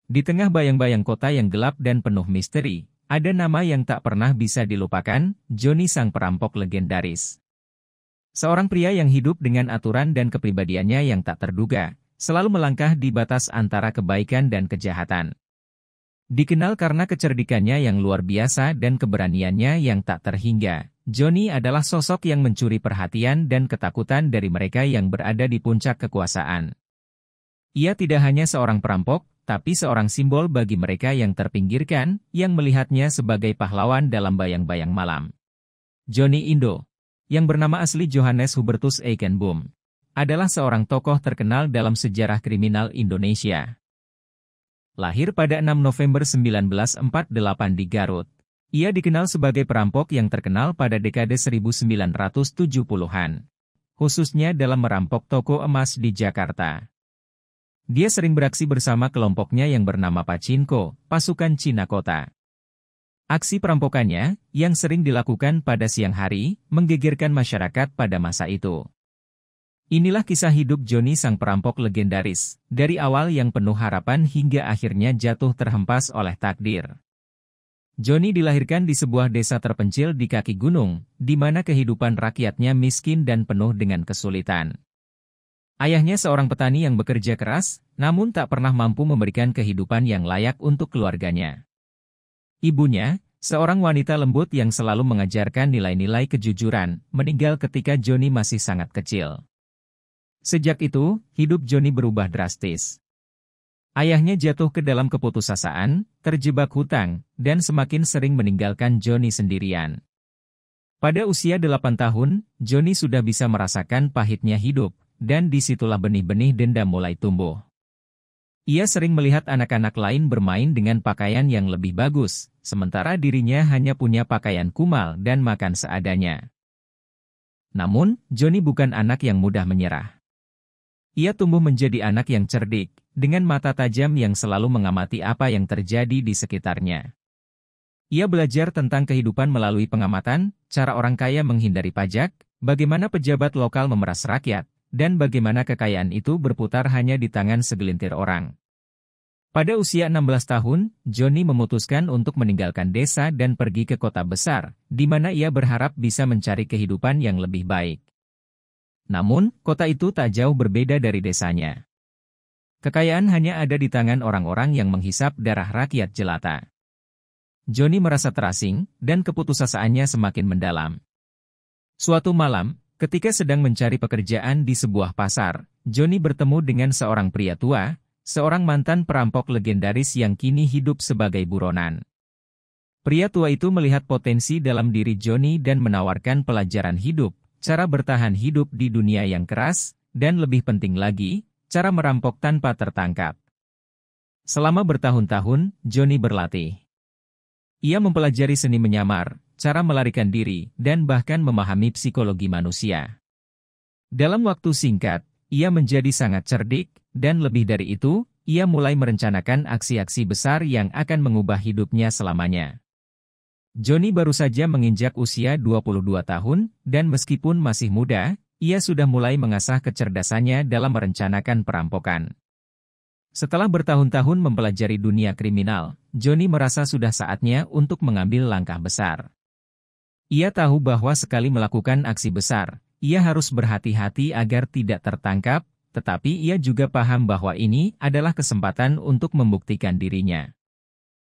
Di tengah bayang-bayang kota yang gelap dan penuh misteri, ada nama yang tak pernah bisa dilupakan, Johnny sang perampok legendaris. Seorang pria yang hidup dengan aturan dan kepribadiannya yang tak terduga, selalu melangkah di batas antara kebaikan dan kejahatan. Dikenal karena kecerdikannya yang luar biasa dan keberaniannya yang tak terhingga, Johnny adalah sosok yang mencuri perhatian dan ketakutan dari mereka yang berada di puncak kekuasaan. Ia tidak hanya seorang perampok, tapi seorang simbol bagi mereka yang terpinggirkan, yang melihatnya sebagai pahlawan dalam bayang-bayang malam. Johnny Indo, yang bernama asli Johannes Hubertus Eichenboom, adalah seorang tokoh terkenal dalam sejarah kriminal Indonesia. Lahir pada 6 November 1948 di Garut, ia dikenal sebagai perampok yang terkenal pada dekade 1970-an, khususnya dalam merampok toko emas di Jakarta. Dia sering beraksi bersama kelompoknya yang bernama Pachinko, pasukan Cina Kota. Aksi perampokannya, yang sering dilakukan pada siang hari, menggegerkan masyarakat pada masa itu. Inilah kisah hidup Johnny sang perampok legendaris, dari awal yang penuh harapan hingga akhirnya jatuh terhempas oleh takdir. Johnny dilahirkan di sebuah desa terpencil di kaki gunung, di mana kehidupan rakyatnya miskin dan penuh dengan kesulitan. Ayahnya seorang petani yang bekerja keras, namun tak pernah mampu memberikan kehidupan yang layak untuk keluarganya. Ibunya, seorang wanita lembut yang selalu mengajarkan nilai-nilai kejujuran, meninggal ketika Johnny masih sangat kecil. Sejak itu, hidup Johnny berubah drastis. Ayahnya jatuh ke dalam keputusasaan, terjebak hutang, dan semakin sering meninggalkan Johnny sendirian. Pada usia 8 tahun, Johnny sudah bisa merasakan pahitnya hidup, dan disitulah benih-benih dendam mulai tumbuh. Ia sering melihat anak-anak lain bermain dengan pakaian yang lebih bagus, sementara dirinya hanya punya pakaian kumal dan makan seadanya. Namun, Johnny bukan anak yang mudah menyerah. Ia tumbuh menjadi anak yang cerdik, dengan mata tajam yang selalu mengamati apa yang terjadi di sekitarnya. Ia belajar tentang kehidupan melalui pengamatan, cara orang kaya menghindari pajak, bagaimana pejabat lokal memeras rakyat, dan bagaimana kekayaan itu berputar hanya di tangan segelintir orang. Pada usia 16 tahun, Johnny memutuskan untuk meninggalkan desa dan pergi ke kota besar, di mana ia berharap bisa mencari kehidupan yang lebih baik. Namun, kota itu tak jauh berbeda dari desanya. Kekayaan hanya ada di tangan orang-orang yang menghisap darah rakyat jelata. Johnny merasa terasing, dan keputusasaannya semakin mendalam. Suatu malam, ketika sedang mencari pekerjaan di sebuah pasar, Johnny bertemu dengan seorang pria tua, seorang mantan perampok legendaris yang kini hidup sebagai buronan. Pria tua itu melihat potensi dalam diri Johnny dan menawarkan pelajaran hidup, cara bertahan hidup di dunia yang keras, dan lebih penting lagi, cara merampok tanpa tertangkap. Selama bertahun-tahun, Johnny berlatih. Ia mempelajari seni menyamar, cara melarikan diri, dan bahkan memahami psikologi manusia. Dalam waktu singkat, ia menjadi sangat cerdik, dan lebih dari itu, ia mulai merencanakan aksi-aksi besar yang akan mengubah hidupnya selamanya. Johnny baru saja menginjak usia 22 tahun, dan meskipun masih muda, ia sudah mulai mengasah kecerdasannya dalam merencanakan perampokan. Setelah bertahun-tahun mempelajari dunia kriminal, Johnny merasa sudah saatnya untuk mengambil langkah besar. Ia tahu bahwa sekali melakukan aksi besar, ia harus berhati-hati agar tidak tertangkap, tetapi ia juga paham bahwa ini adalah kesempatan untuk membuktikan dirinya.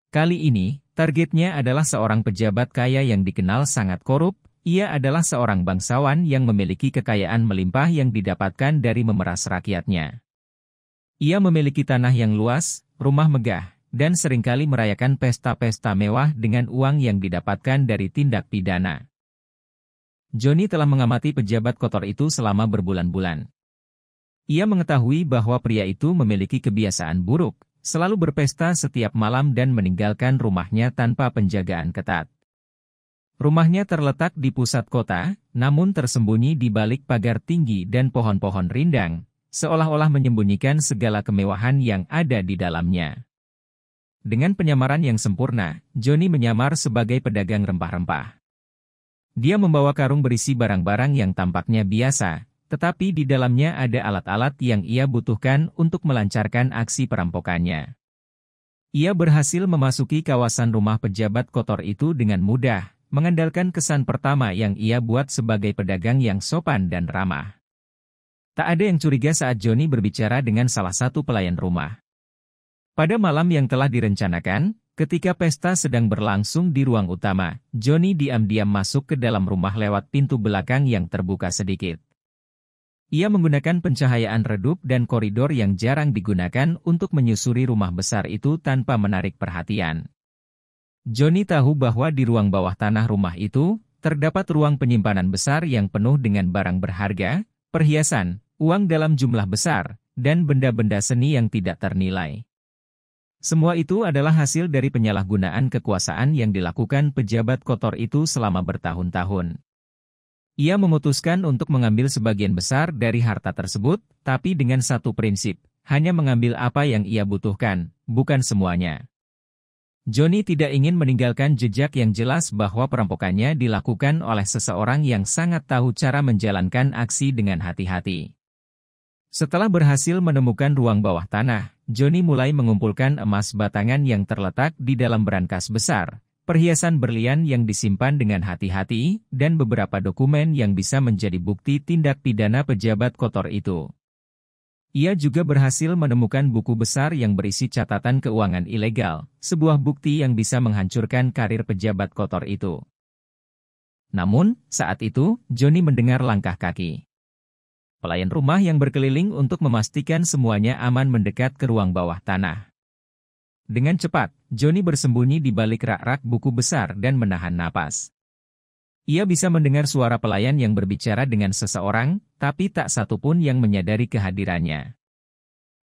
Kali ini, targetnya adalah seorang pejabat kaya yang dikenal sangat korup. Ia adalah seorang bangsawan yang memiliki kekayaan melimpah yang didapatkan dari memeras rakyatnya. Ia memiliki tanah yang luas, rumah megah, dan seringkali merayakan pesta-pesta mewah dengan uang yang didapatkan dari tindak pidana. Johnny telah mengamati pejabat kotor itu selama berbulan-bulan. Ia mengetahui bahwa pria itu memiliki kebiasaan buruk, selalu berpesta setiap malam dan meninggalkan rumahnya tanpa penjagaan ketat. Rumahnya terletak di pusat kota, namun tersembunyi di balik pagar tinggi dan pohon-pohon rindang, seolah-olah menyembunyikan segala kemewahan yang ada di dalamnya. Dengan penyamaran yang sempurna, Johnny menyamar sebagai pedagang rempah-rempah. Dia membawa karung berisi barang-barang yang tampaknya biasa, tetapi di dalamnya ada alat-alat yang ia butuhkan untuk melancarkan aksi perampokannya. Ia berhasil memasuki kawasan rumah pejabat kotor itu dengan mudah, mengandalkan kesan pertama yang ia buat sebagai pedagang yang sopan dan ramah. Tak ada yang curiga saat Johnny berbicara dengan salah satu pelayan rumah. Pada malam yang telah direncanakan, ketika pesta sedang berlangsung di ruang utama, Johnny diam-diam masuk ke dalam rumah lewat pintu belakang yang terbuka sedikit. Ia menggunakan pencahayaan redup dan koridor yang jarang digunakan untuk menyusuri rumah besar itu tanpa menarik perhatian. Johnny tahu bahwa di ruang bawah tanah rumah itu, terdapat ruang penyimpanan besar yang penuh dengan barang berharga, perhiasan, uang dalam jumlah besar, dan benda-benda seni yang tidak ternilai. Semua itu adalah hasil dari penyalahgunaan kekuasaan yang dilakukan pejabat kotor itu selama bertahun-tahun. Ia memutuskan untuk mengambil sebagian besar dari harta tersebut, tapi dengan satu prinsip, hanya mengambil apa yang ia butuhkan, bukan semuanya. Johnny tidak ingin meninggalkan jejak yang jelas bahwa perampokannya dilakukan oleh seseorang yang sangat tahu cara menjalankan aksi dengan hati-hati. Setelah berhasil menemukan ruang bawah tanah, Johnny mulai mengumpulkan emas batangan yang terletak di dalam brankas besar, perhiasan berlian yang disimpan dengan hati-hati, dan beberapa dokumen yang bisa menjadi bukti tindak pidana pejabat kotor itu. Ia juga berhasil menemukan buku besar yang berisi catatan keuangan ilegal, sebuah bukti yang bisa menghancurkan karir pejabat kotor itu. Namun, saat itu, Johnny mendengar langkah kaki. Pelayan rumah yang berkeliling untuk memastikan semuanya aman mendekat ke ruang bawah tanah. Dengan cepat, Johnny bersembunyi di balik rak-rak buku besar dan menahan napas. Ia bisa mendengar suara pelayan yang berbicara dengan seseorang, tapi tak satu pun yang menyadari kehadirannya.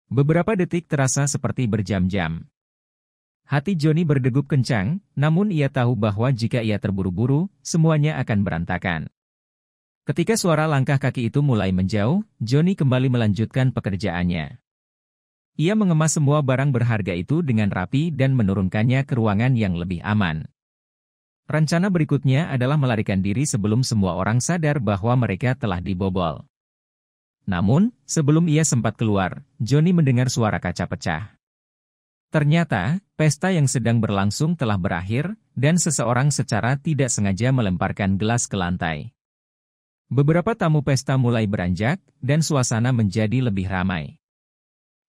Beberapa detik terasa seperti berjam-jam. Hati Johnny berdegup kencang, namun ia tahu bahwa jika ia terburu-buru, semuanya akan berantakan. Ketika suara langkah kaki itu mulai menjauh, Johnny kembali melanjutkan pekerjaannya. Ia mengemas semua barang berharga itu dengan rapi dan menurunkannya ke ruangan yang lebih aman. Rencana berikutnya adalah melarikan diri sebelum semua orang sadar bahwa mereka telah dibobol. Namun, sebelum ia sempat keluar, Johnny mendengar suara kaca pecah. Ternyata, pesta yang sedang berlangsung telah berakhir, dan seseorang secara tidak sengaja melemparkan gelas ke lantai. Beberapa tamu pesta mulai beranjak, dan suasana menjadi lebih ramai.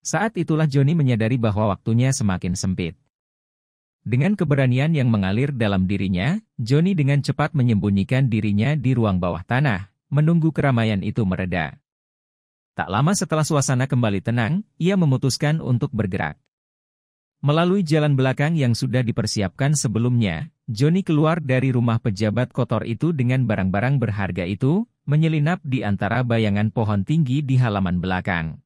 Saat itulah Johnny menyadari bahwa waktunya semakin sempit. Dengan keberanian yang mengalir dalam dirinya, Johnny dengan cepat menyembunyikan dirinya di ruang bawah tanah, menunggu keramaian itu mereda. Tak lama setelah suasana kembali tenang, ia memutuskan untuk bergerak. Melalui jalan belakang yang sudah dipersiapkan sebelumnya, Johnny keluar dari rumah pejabat kotor itu dengan barang-barang berharga itu, menyelinap di antara bayangan pohon tinggi di halaman belakang.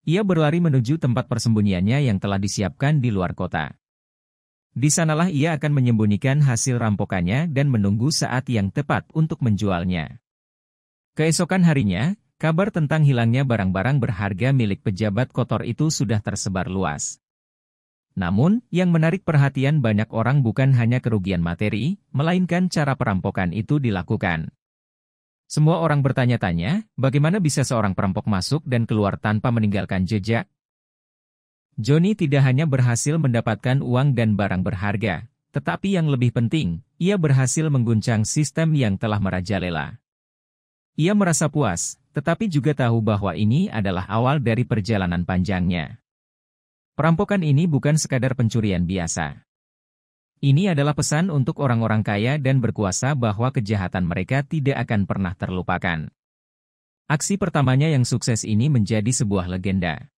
Ia berlari menuju tempat persembunyiannya yang telah disiapkan di luar kota. Di sanalah ia akan menyembunyikan hasil rampokannya dan menunggu saat yang tepat untuk menjualnya. Keesokan harinya, kabar tentang hilangnya barang-barang berharga milik pejabat kotor itu sudah tersebar luas. Namun, yang menarik perhatian banyak orang bukan hanya kerugian materi, melainkan cara perampokan itu dilakukan. Semua orang bertanya-tanya, bagaimana bisa seorang perampok masuk dan keluar tanpa meninggalkan jejak? Johnny tidak hanya berhasil mendapatkan uang dan barang berharga, tetapi yang lebih penting, ia berhasil mengguncang sistem yang telah merajalela. Ia merasa puas, tetapi juga tahu bahwa ini adalah awal dari perjalanan panjangnya. Perampokan ini bukan sekadar pencurian biasa. Ini adalah pesan untuk orang-orang kaya dan berkuasa bahwa kejahatan mereka tidak akan pernah terlupakan. Aksi pertamanya yang sukses ini menjadi sebuah legenda.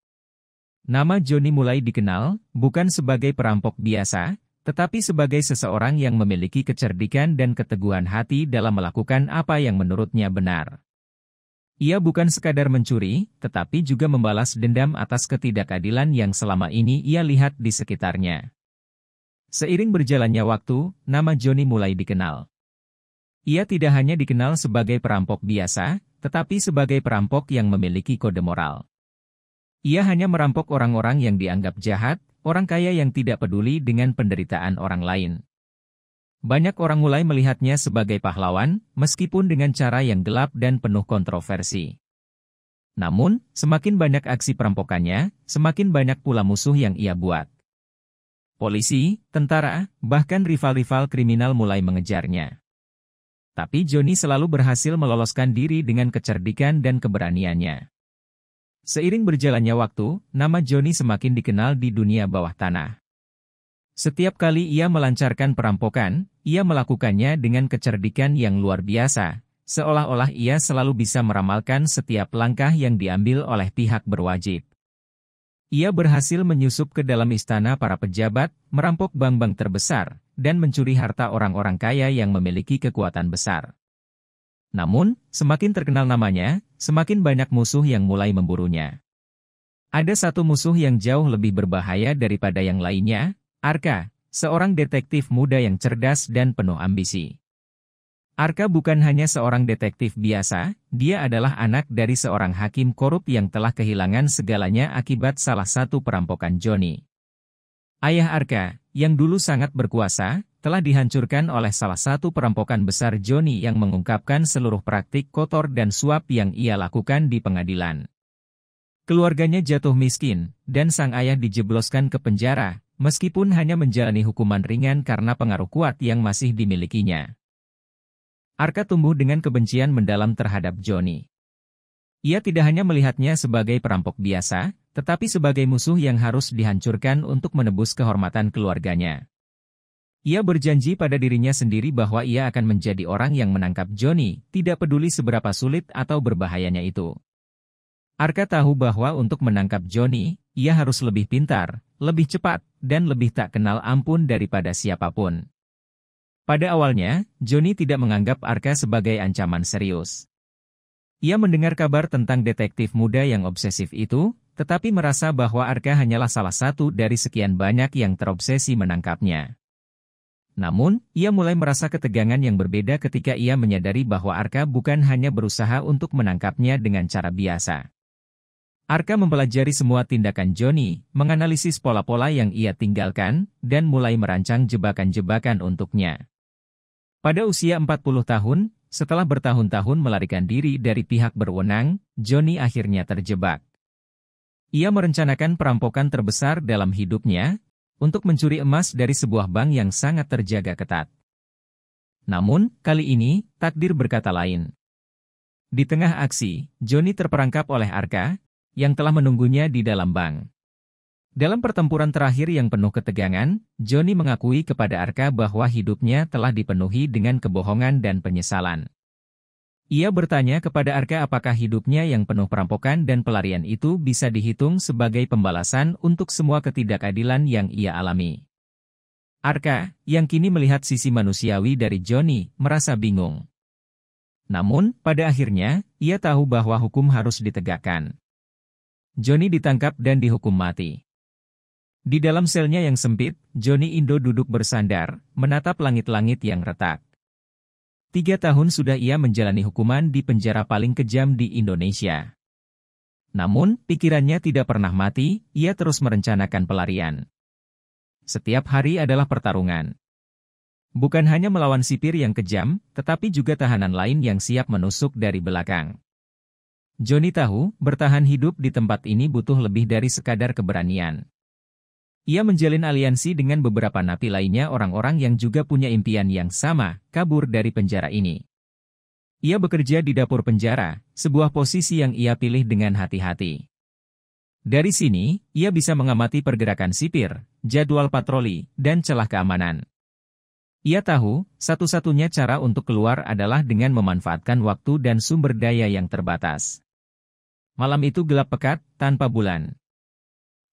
Nama Johnny mulai dikenal, bukan sebagai perampok biasa, tetapi sebagai seseorang yang memiliki kecerdikan dan keteguhan hati dalam melakukan apa yang menurutnya benar. Ia bukan sekadar mencuri, tetapi juga membalas dendam atas ketidakadilan yang selama ini ia lihat di sekitarnya. Seiring berjalannya waktu, nama Johnny mulai dikenal. Ia tidak hanya dikenal sebagai perampok biasa, tetapi sebagai perampok yang memiliki kode moral. Ia hanya merampok orang-orang yang dianggap jahat, orang kaya yang tidak peduli dengan penderitaan orang lain. Banyak orang mulai melihatnya sebagai pahlawan, meskipun dengan cara yang gelap dan penuh kontroversi. Namun, semakin banyak aksi perampokannya, semakin banyak pula musuh yang ia buat. Polisi, tentara, bahkan rival-rival kriminal mulai mengejarnya. Tapi Johnny selalu berhasil meloloskan diri dengan kecerdikan dan keberaniannya. Seiring berjalannya waktu, nama Johnny semakin dikenal di dunia bawah tanah. Setiap kali ia melancarkan perampokan, ia melakukannya dengan kecerdikan yang luar biasa, seolah-olah ia selalu bisa meramalkan setiap langkah yang diambil oleh pihak berwajib. Ia berhasil menyusup ke dalam istana para pejabat, merampok bank-bank terbesar, dan mencuri harta orang-orang kaya yang memiliki kekuatan besar. Namun, semakin terkenal namanya, semakin banyak musuh yang mulai memburunya. Ada satu musuh yang jauh lebih berbahaya daripada yang lainnya, Arka, seorang detektif muda yang cerdas dan penuh ambisi. Arka bukan hanya seorang detektif biasa, dia adalah anak dari seorang hakim korup yang telah kehilangan segalanya akibat salah satu perampokan Johnny. Ayah Arka, yang dulu sangat berkuasa, telah dihancurkan oleh salah satu perampokan besar Johnny yang mengungkapkan seluruh praktik kotor dan suap yang ia lakukan di pengadilan. Keluarganya jatuh miskin, dan sang ayah dijebloskan ke penjara, meskipun hanya menjalani hukuman ringan karena pengaruh kuat yang masih dimilikinya. Arka tumbuh dengan kebencian mendalam terhadap Johnny. Ia tidak hanya melihatnya sebagai perampok biasa, tetapi sebagai musuh yang harus dihancurkan untuk menebus kehormatan keluarganya. Ia berjanji pada dirinya sendiri bahwa ia akan menjadi orang yang menangkap Johnny, tidak peduli seberapa sulit atau berbahayanya itu. Arka tahu bahwa untuk menangkap Johnny, ia harus lebih pintar, lebih cepat, dan lebih tak kenal ampun daripada siapapun. Pada awalnya, Johnny tidak menganggap Arka sebagai ancaman serius. Ia mendengar kabar tentang detektif muda yang obsesif itu, tetapi merasa bahwa Arka hanyalah salah satu dari sekian banyak yang terobsesi menangkapnya. Namun, ia mulai merasa ketegangan yang berbeda ketika ia menyadari bahwa Arka bukan hanya berusaha untuk menangkapnya dengan cara biasa. Arka mempelajari semua tindakan Johnny, menganalisis pola-pola yang ia tinggalkan, dan mulai merancang jebakan-jebakan untuknya. Pada usia 40 tahun, setelah bertahun-tahun melarikan diri dari pihak berwenang, Johnny akhirnya terjebak. Ia merencanakan perampokan terbesar dalam hidupnya, untuk mencuri emas dari sebuah bank yang sangat terjaga ketat. Namun, kali ini, takdir berkata lain. Di tengah aksi, Johnny terperangkap oleh Arka, yang telah menunggunya di dalam bank. Dalam pertempuran terakhir yang penuh ketegangan, Johnny mengakui kepada Arka bahwa hidupnya telah dipenuhi dengan kebohongan dan penyesalan. Ia bertanya kepada Arka apakah hidupnya yang penuh perampokan dan pelarian itu bisa dihitung sebagai pembalasan untuk semua ketidakadilan yang ia alami. Arka, yang kini melihat sisi manusiawi dari Johnny, merasa bingung. Namun, pada akhirnya, ia tahu bahwa hukum harus ditegakkan. Johnny ditangkap dan dihukum mati. Di dalam selnya yang sempit, Johnny Indo duduk bersandar, menatap langit-langit yang retak. 3 tahun sudah ia menjalani hukuman di penjara paling kejam di Indonesia. Namun, pikirannya tidak pernah mati, ia terus merencanakan pelarian. Setiap hari adalah pertarungan. Bukan hanya melawan sipir yang kejam, tetapi juga tahanan lain yang siap menusuk dari belakang. Johnny tahu, bertahan hidup di tempat ini butuh lebih dari sekadar keberanian. Ia menjalin aliansi dengan beberapa napi lainnya orang-orang yang juga punya impian yang sama, kabur dari penjara ini. Ia bekerja di dapur penjara, sebuah posisi yang ia pilih dengan hati-hati. Dari sini, ia bisa mengamati pergerakan sipir, jadwal patroli, dan celah keamanan. Ia tahu, satu-satunya cara untuk keluar adalah dengan memanfaatkan waktu dan sumber daya yang terbatas. Malam itu gelap pekat, tanpa bulan.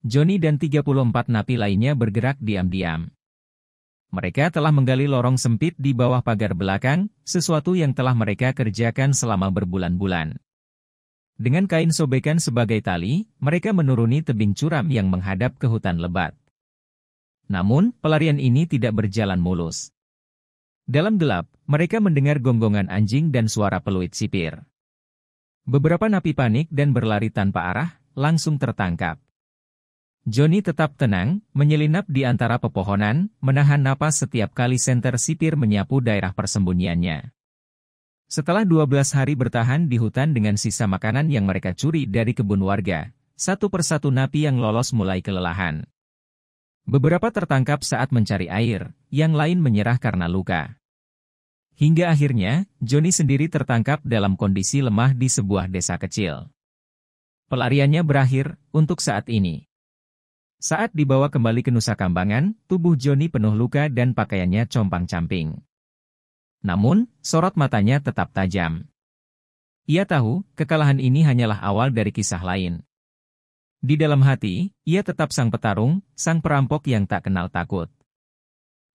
Johnny dan 34 napi lainnya bergerak diam-diam. Mereka telah menggali lorong sempit di bawah pagar belakang, sesuatu yang telah mereka kerjakan selama berbulan-bulan. Dengan kain sobekan sebagai tali, mereka menuruni tebing curam yang menghadap ke hutan lebat. Namun, pelarian ini tidak berjalan mulus. Dalam gelap, mereka mendengar gonggongan anjing dan suara peluit sipir. Beberapa napi panik dan berlari tanpa arah, langsung tertangkap. Johnny tetap tenang, menyelinap di antara pepohonan, menahan napas setiap kali senter sipir menyapu daerah persembunyiannya. Setelah 12 hari bertahan di hutan dengan sisa makanan yang mereka curi dari kebun warga, satu persatu napi yang lolos mulai kelelahan. Beberapa tertangkap saat mencari air, yang lain menyerah karena luka. Hingga akhirnya, Johnny sendiri tertangkap dalam kondisi lemah di sebuah desa kecil. Pelariannya berakhir, untuk saat ini. Saat dibawa kembali ke Nusa Kambangan, tubuh Johnny penuh luka dan pakaiannya compang-camping. Namun, sorot matanya tetap tajam. Ia tahu, kekalahan ini hanyalah awal dari kisah lain. Di dalam hati, ia tetap sang petarung, sang perampok yang tak kenal takut.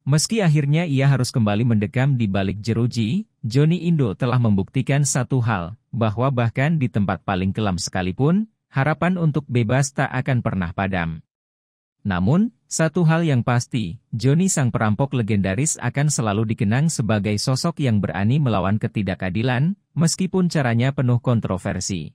Meski akhirnya ia harus kembali mendekam di balik jeruji, Johnny Indo telah membuktikan satu hal, bahwa bahkan di tempat paling kelam sekalipun, harapan untuk bebas tak akan pernah padam. Namun, satu hal yang pasti, Johnny sang perampok legendaris akan selalu dikenang sebagai sosok yang berani melawan ketidakadilan, meskipun caranya penuh kontroversi.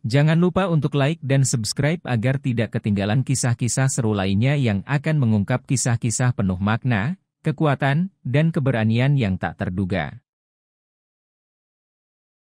Jangan lupa untuk like dan subscribe agar tidak ketinggalan kisah-kisah seru lainnya yang akan mengungkap kisah-kisah penuh makna, kekuatan, dan keberanian yang tak terduga.